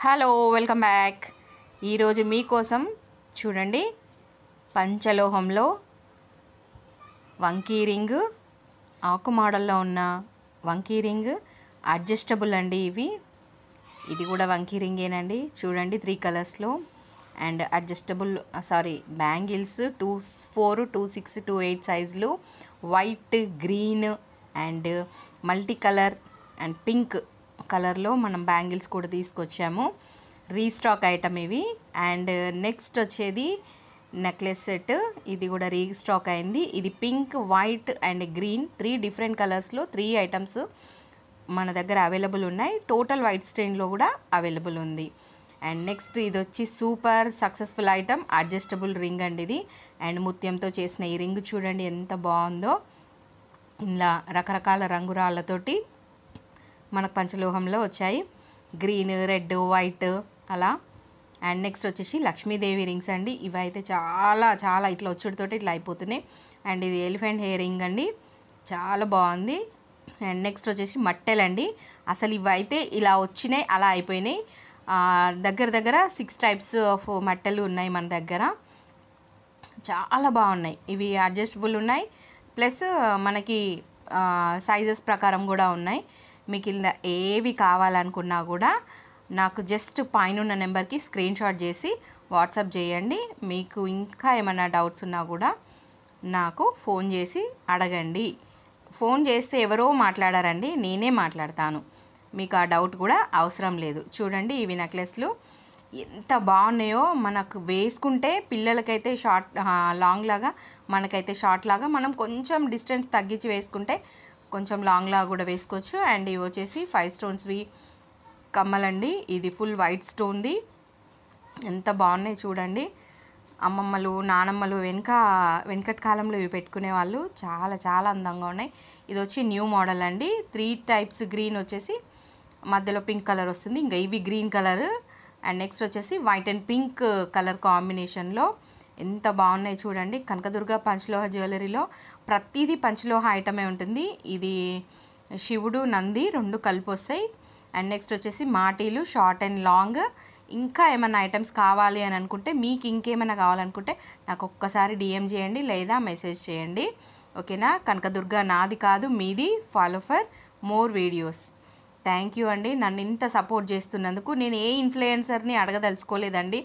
Hello welcome back. ఈరోజు మీకోసం చూడండి, పంచలోహంలో వంకీ రింగ్, ఆకు మోడల్లో ఉన్న వంకీ రింగ్, అడ్జస్టబుల్ అండి. ఇది కూడా వంకీ రింగేనండి. చూడండి 3 కలర్స్లో అండ్ అడ్జస్టబుల్ బ్యాంగిల్స్ 4, 2, 6, 2, 8 సైజులు, white, green and multi colour and pink కలర్లో మనం బ్యాంగిల్స్ కూడా తీసుకొచ్చాము. రీస్టాక్ ఐటమ్ ఇవి. అండ్ నెక్స్ట్ వచ్చేది నెక్లెస్ సెట్. ఇది కూడా రీస్టాక్ అయింది. ఇది pink, white and green 3 different కలర్స్లో 3 ఐటమ్స్ మన దగ్గర అవైలబుల్ ఉన్నాయి. టోటల్ వైట్ స్టెయిన్లో కూడా అవైలబుల్ ఉంది. అండ్ నెక్స్ట్ ఇది వచ్చి super successful item, adjustable ring అండి ఇది. అండ్ ముత్యంతో చేసిన ఈ రింగ్ చూడండి ఎంత బాగుందో. ఇలా రకరకాల రంగురాళ్ళతోటి మనకు పంచలోహంలో వచ్చాయి. గ్రీన్, రెడ్, వైట్ అలా. అండ్ నెక్స్ట్ వచ్చేసి లక్ష్మీదేవి రింగ్స్ అండి. ఇవి అయితే చాలా చాలా ఇట్లా వచ్చుడితోటి ఇట్లా అయిపోతున్నాయి. అండ్ ఇది ఎలిఫెంట్ హెయిర్ రింగ్ అండి, చాలా బాగుంది. అండ్ నెక్స్ట్ వచ్చేసి మట్టెలండి. అసలు ఇవి అయితే ఇలా వచ్చినాయి అలా అయిపోయినాయి. దగ్గర దగ్గర 6 టైప్స్ ఆఫ్ మట్టెలు ఉన్నాయి మన దగ్గర. చాలా బాగున్నాయి. ఇవి అడ్జస్టబుల్ ఉన్నాయి, ప్లస్ మనకి సైజెస్ ప్రకారం కూడా ఉన్నాయి. మీకు ఇలా ఏవి కావాలనుకున్నా కూడా నాకు జస్ట్ పైన ఉన్న నెంబర్కి స్క్రీన్ షాట్ చేసి వాట్సాప్ చేయండి. మీకు ఇంకా ఏమైనా డౌట్స్ ఉన్నా కూడా నాకు ఫోన్ చేసి అడగండి. ఫోన్ చేస్తే ఎవరో మాట్లాడారండి, నేనే మాట్లాడతాను. మీకు ఆ డౌట్ కూడా అవసరం లేదు. చూడండి ఇవి నెక్లెస్లు ఎంత బాగున్నాయో. మనకు వేసుకుంటే పిల్లలకైతే షార్ట్ లాంగ్ లాగా, మనకైతే షార్ట్ లాగా, మనం కొంచెం డిస్టెన్స్ తగ్గించి వేసుకుంటే కొంచెం లాంగ్ లాగా కూడా వేసుకోవచ్చు. అండ్ ఇవి వచ్చేసి 5 స్టోన్స్వి కమ్మలండి. ఇది ఫుల్ వైట్ స్టోన్ది. ఎంత బాగున్నాయి చూడండి. అమ్మమ్మలు, నానమ్మలు వెనకటి కాలంలో ఇవి పెట్టుకునే వాళ్ళు. చాలా చాలా అందంగా ఉన్నాయి. ఇది వచ్చి న్యూ మోడల్ అండి. 3 టైప్స్ గ్రీన్ వచ్చేసి మధ్యలో పింక్ కలర్ వస్తుంది. ఇంకా ఇవి గ్రీన్ కలర్. అండ్ నెక్స్ట్ వచ్చేసి వైట్ అండ్ పింక్ కలర్ కాంబినేషన్లో ఎంత బాగున్నాయి చూడండి. కనకదుర్గ పంచలోహ జ్యువెలరీలో ప్రతిదీ పంచలోహ ఐటమే ఉంటుంది. ఇది శివుడు, నంది 2 కలిపి వస్తాయి. అండ్ నెక్స్ట్ వచ్చేసి మాటీలు షార్ట్ అండ్ లాంగ్. ఇంకా ఏమైనా ఐటమ్స్ కావాలి అని అనుకుంటే, మీకు ఇంకేమైనా కావాలనుకుంటే నాకు ఒక్కసారి డిఎం చేయండి లేదా మెసేజ్ చేయండి. ఓకేనా. కనకదుర్గ నాది కాదు మీది. Follow for more videos. Thank you అండి నన్ను ఇంత సపోర్ట్ చేస్తున్నందుకు. నేను ఏ ఇన్ఫ్లుయెన్సర్ని అడగదలుచుకోలేదండి.